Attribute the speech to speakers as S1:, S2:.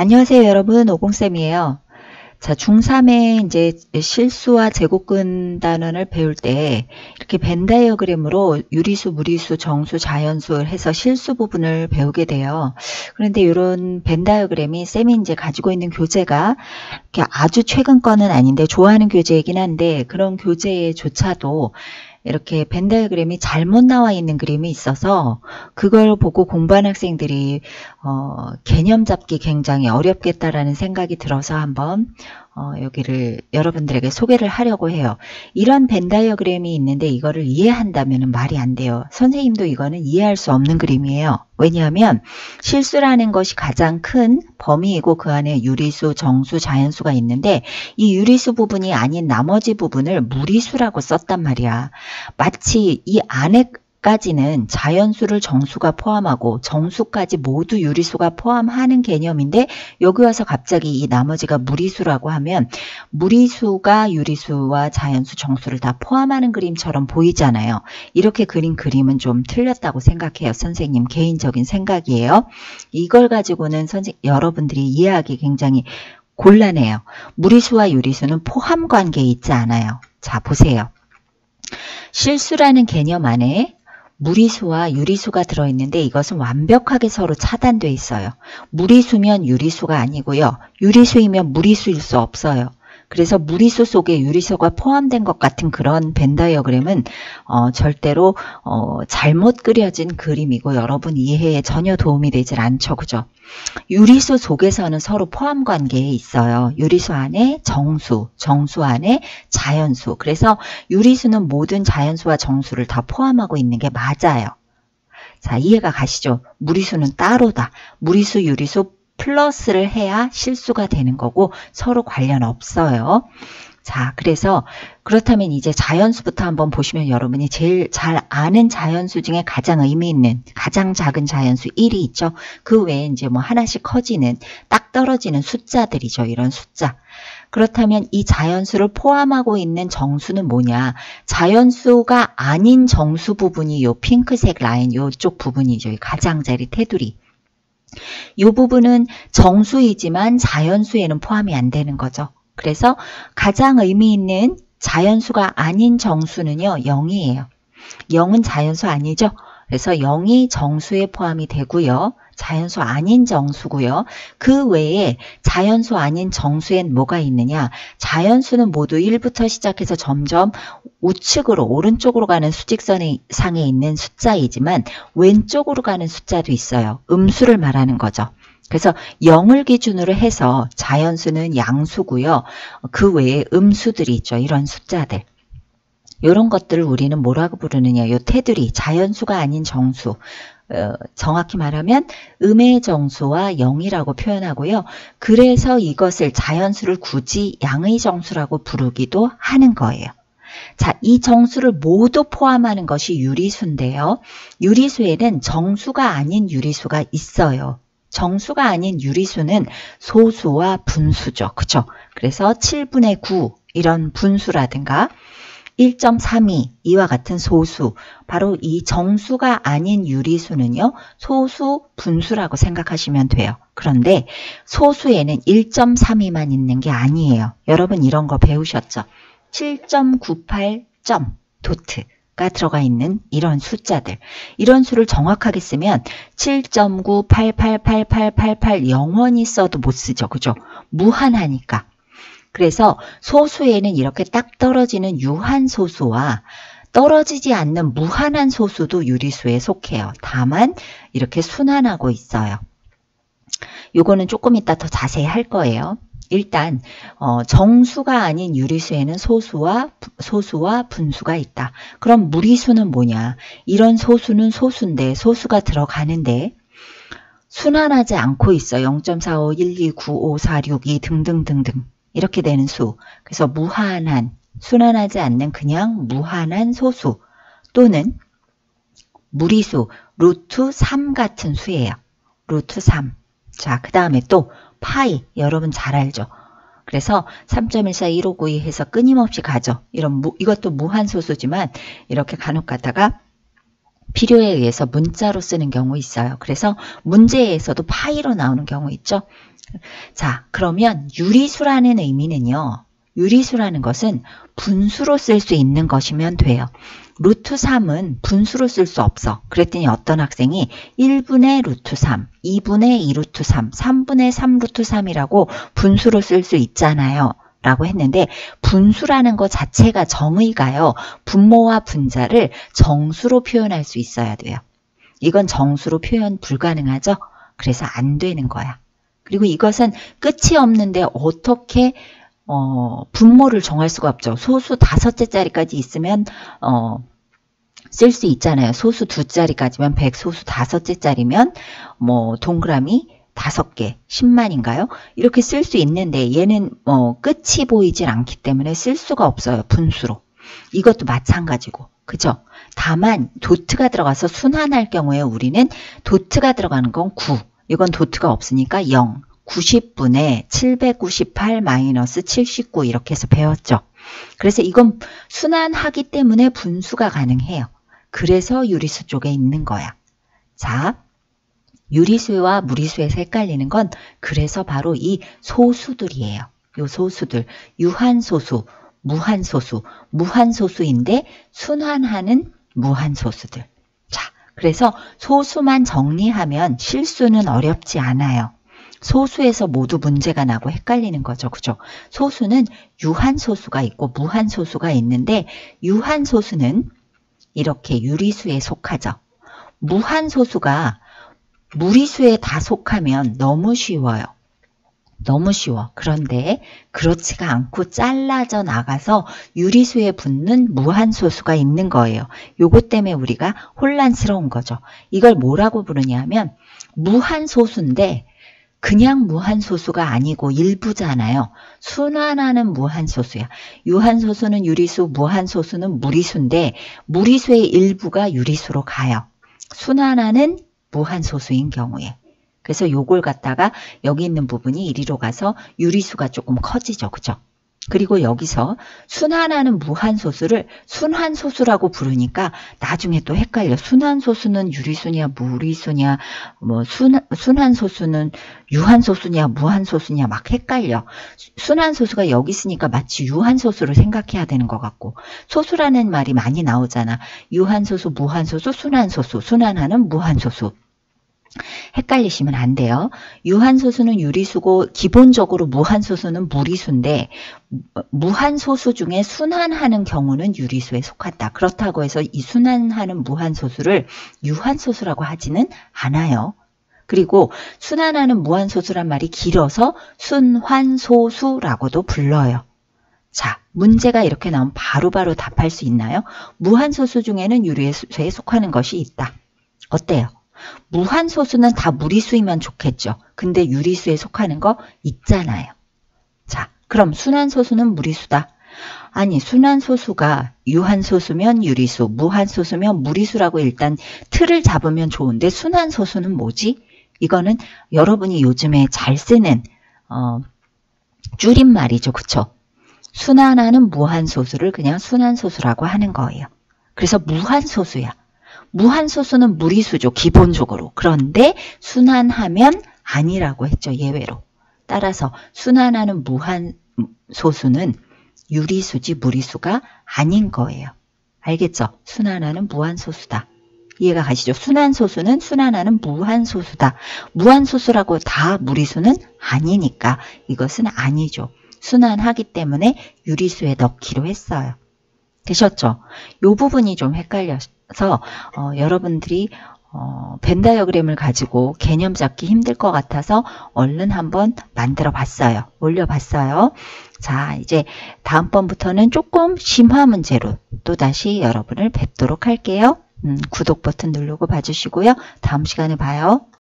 S1: 안녕하세요, 여러분. 오공쌤이에요. 자, 중3에 이제 실수와 제곱근 단원을 배울 때 이렇게 벤 다이어그램으로 유리수, 무리수, 정수, 자연수를 해서 실수 부분을 배우게 돼요. 그런데 이런 벤 다이어그램이 쌤이 이제 가지고 있는 교재가 이렇게 아주 최근 거는 아닌데 좋아하는 교재이긴 한데 그런 교재조차도 이렇게 벤 다이어그램이 잘못 나와 있는 그림이 있어서 그걸 보고 공부하는 학생들이 개념 잡기 굉장히 어렵겠다라는 생각이 들어서 한번 여기를 여러분들에게 소개를 하려고 해요. 이런 벤 다이어그램이 있는데 이거를 이해한다면 말이 안 돼요. 선생님도 이거는 이해할 수 없는 그림이에요. 왜냐하면 실수라는 것이 가장 큰 범위이고 그 안에 유리수, 정수, 자연수가 있는데 이 유리수 부분이 아닌 나머지 부분을 무리수라고 썼단 말이야. 마치 이 안에까지는 자연수를 정수가 포함하고 정수까지 모두 유리수가 포함하는 개념인데 여기 와서 갑자기 이 나머지가 무리수라고 하면 무리수가 유리수와 자연수, 정수를 다 포함하는 그림처럼 보이잖아요. 이렇게 그린 그림은 좀 틀렸다고 생각해요. 선생님 개인적인 생각이에요. 이걸 가지고는 여러분들이 이해하기 굉장히 곤란해요. 무리수와 유리수는 포함 관계에 있지 않아요. 자, 보세요. 실수라는 개념 안에 무리수와 유리수가 들어있는데 이것은 완벽하게 서로 차단되어 있어요. 무리수면 유리수가 아니고요. 유리수이면 무리수일 수 없어요. 그래서 무리수 속에 유리수가 포함된 것 같은 그런 벤 다이어그램은 절대로 잘못 그려진 그림이고 여러분 이해에 전혀 도움이 되질 않죠. 그죠? 유리수 속에서는 서로 포함 관계에 있어요. 유리수 안에 정수, 정수 안에 자연수. 그래서 유리수는 모든 자연수와 정수를 다 포함하고 있는 게 맞아요. 자, 이해가 가시죠? 무리수는 따로다. 무리수, 유리수 플러스를 해야 실수가 되는 거고 서로 관련 없어요. 자, 그래서 그렇다면 이제 자연수부터 한번 보시면 여러분이 제일 잘 아는 자연수 중에 가장 의미 있는 가장 작은 자연수 1이 있죠. 그 외에 이제 뭐 하나씩 커지는 딱 떨어지는 숫자들이죠. 이런 숫자. 그렇다면 이 자연수를 포함하고 있는 정수는 뭐냐? 자연수가 아닌 정수 부분이 요 핑크색 라인 요쪽 부분이죠. 이 가장자리 테두리. 이 부분은 정수이지만 자연수에는 포함이 안 되는 거죠. 그래서 가장 의미 있는 자연수가 아닌 정수는요. 0이에요. 0은 자연수 아니죠. 그래서 0이 정수에 포함이 되고요. 자연수 아닌 정수고요. 그 외에 자연수 아닌 정수엔 뭐가 있느냐. 자연수는 모두 1부터 시작해서 점점 우측으로 오른쪽으로 가는 수직선 상에 있는 숫자이지만 왼쪽으로 가는 숫자도 있어요. 음수를 말하는 거죠. 그래서 0을 기준으로 해서 자연수는 양수고요. 그 외에 음수들이 있죠. 이런 숫자들. 이런 것들을 우리는 뭐라고 부르느냐. 요 테두리, 자연수가 아닌 정수. 정확히 말하면 음의 정수와 0이라고 표현하고요. 그래서 이것을 자연수를 굳이 양의 정수라고 부르기도 하는 거예요. 자, 이 정수를 모두 포함하는 것이 유리수인데요. 유리수에는 정수가 아닌 유리수가 있어요. 정수가 아닌 유리수는 소수와 분수죠. 그쵸? 그래서 7분의 9 이런 분수라든가 1.32 이와 같은 소수, 바로 이 정수가 아닌 유리수는요. 소수, 분수라고 생각하시면 돼요. 그런데 소수에는 1.32만 있는 게 아니에요. 여러분 이런 거 배우셨죠? 7.98점 도트가 들어가 있는 이런 숫자들. 이런 수를 정확하게 쓰면 7.9888888 영원히 써도 못 쓰죠. 그죠? 무한하니까. 그래서 소수에는 이렇게 딱 떨어지는 유한소수와 떨어지지 않는 무한한 소수도 유리수에 속해요. 다만 이렇게 순환하고 있어요. 요거는 조금 이따 더 자세히 할 거예요. 일단 정수가 아닌 유리수에는 소수와 분수가 있다. 그럼 무리수는 뭐냐? 이런 소수는 소수인데 소수가 들어가는데 순환하지 않고 있어. 0.45, 1, 2, 9, 5, 4, 6, 2 등등등등. 이렇게 되는 수. 그래서 무한한, 순환하지 않는 그냥 무한한 소수 또는 무리수, 루트 3 같은 수예요. 루트 3. 자, 그 다음에 또 파이, 여러분 잘 알죠? 그래서 3.141592 해서 끊임없이 가죠. 이것도 무한소수지만 이렇게 간혹 가다가 필요에 의해서 문자로 쓰는 경우 있어요. 그래서 문제에서도 파이로 나오는 경우 있죠. 자, 그러면 유리수라는 의미는요. 유리수라는 것은 분수로 쓸 수 있는 것이면 돼요. 루트 3은 분수로 쓸 수 없어. 그랬더니 어떤 학생이 1분의 루트 3, 2분의 2 루트 3, 3분의 3 루트 3이라고 분수로 쓸 수 있잖아요. 라고 했는데 분수라는 것 자체가 정의가요. 분모와 분자를 정수로 표현할 수 있어야 돼요. 이건 정수로 표현 불가능하죠. 그래서 안 되는 거야. 그리고 이것은 끝이 없는데 어떻게 분모를 정할 수가 없죠. 소수 5째짜리까지 있으면 쓸 수 있잖아요. 소수 2자리까지면 100, 소수 5째짜리면 뭐 동그라미 5개, 10만인가요? 이렇게 쓸 수 있는데 얘는 끝이 보이질 않기 때문에 쓸 수가 없어요. 분수로. 이것도 마찬가지고. 그죠? 다만 도트가 들어가서 순환할 경우에 우리는 도트가 들어가는 건 9. 이건 도트가 없으니까 0. 90분의 798 마이너스 79 이렇게 해서 배웠죠. 그래서 이건 순환하기 때문에 분수가 가능해요. 그래서 유리수 쪽에 있는 거야. 자, 유리수와 무리수에서 헷갈리는 건 그래서 바로 이 소수들이에요. 요 소수들, 유한소수, 무한소수, 무한소수인데 순환하는 무한소수들. 자, 그래서 소수만 정리하면 실수는 어렵지 않아요. 소수에서 모두 문제가 나고 헷갈리는 거죠. 그죠? 소수는 유한소수가 있고 무한소수가 있는데 유한소수는 이렇게 유리수에 속하죠. 무한소수가 무리수에 다 속하면 너무 쉬워요. 너무 쉬워. 그런데 그렇지가 않고 잘라져 나가서 유리수에 붙는 무한소수가 있는 거예요. 요것 때문에 우리가 혼란스러운 거죠. 이걸 뭐라고 부르냐 하면 무한소수인데 그냥 무한소수가 아니고 일부잖아요. 순환하는 무한소수야. 유한소수는 유리수, 무한소수는 무리수인데 무리수의 일부가 유리수로 가요. 순환하는 무한소수인 경우에. 그래서 요걸 갖다가 여기 있는 부분이 이리로 가서 유리수가 조금 커지죠. 그죠? 그리고 여기서 순환하는 무한소수를 순환소수라고 부르니까 나중에 또 헷갈려. 순환소수는 유리수냐 무리수냐 뭐 순환소수는 유한소수냐 무한소수냐 막 헷갈려. 순환소수가 여기 있으니까 마치 유한소수를 생각해야 되는 것 같고 소수라는 말이 많이 나오잖아. 유한소수, 무한소수, 순환소수, 순환하는 무한소수. 헷갈리시면 안 돼요. 유한소수는 유리수고 기본적으로 무한소수는 무리수인데 무한소수 중에 순환하는 경우는 유리수에 속한다. 그렇다고 해서 이 순환하는 무한소수를 유한소수라고 하지는 않아요. 그리고 순환하는 무한소수란 말이 길어서 순환소수라고도 불러요. 자, 문제가 이렇게 나오면 바로바로 답할 수 있나요? 무한소수 중에는 유리수에 속하는 것이 있다. 어때요? 무한소수는 다 무리수이면 좋겠죠. 근데 유리수에 속하는 거 있잖아요. 자, 그럼 순환소수는 무리수다. 아니, 순환소수가 유한소수면 유리수, 무한소수면 무리수라고 일단 틀을 잡으면 좋은데 순환소수는 뭐지? 이거는 여러분이 요즘에 잘 쓰는 줄임말이죠. 그쵸? 순환하는 무한소수를 그냥 순환소수라고 하는 거예요. 그래서 무한소수야. 무한소수는 무리수죠. 기본적으로. 그런데 순환하면 아니라고 했죠. 예외로. 따라서 순환하는 무한소수는 유리수지 무리수가 아닌 거예요. 알겠죠? 순환하는 무한소수다. 이해가 가시죠? 순환소수는 순환하는 무한소수다. 무한소수라고 다 무리수는 아니니까 이것은 아니죠. 순환하기 때문에 유리수에 넣기로 했어요. 되셨죠? 이 부분이 좀 헷갈려서 여러분들이 벤 다이어그램을 가지고 개념 잡기 힘들 것 같아서 얼른 한번 만들어 봤어요. 올려봤어요. 자, 이제 다음번부터는 조금 심화 문제로 또다시 여러분을 뵙도록 할게요. 구독 버튼 누르고 봐주시고요. 다음 시간에 봐요.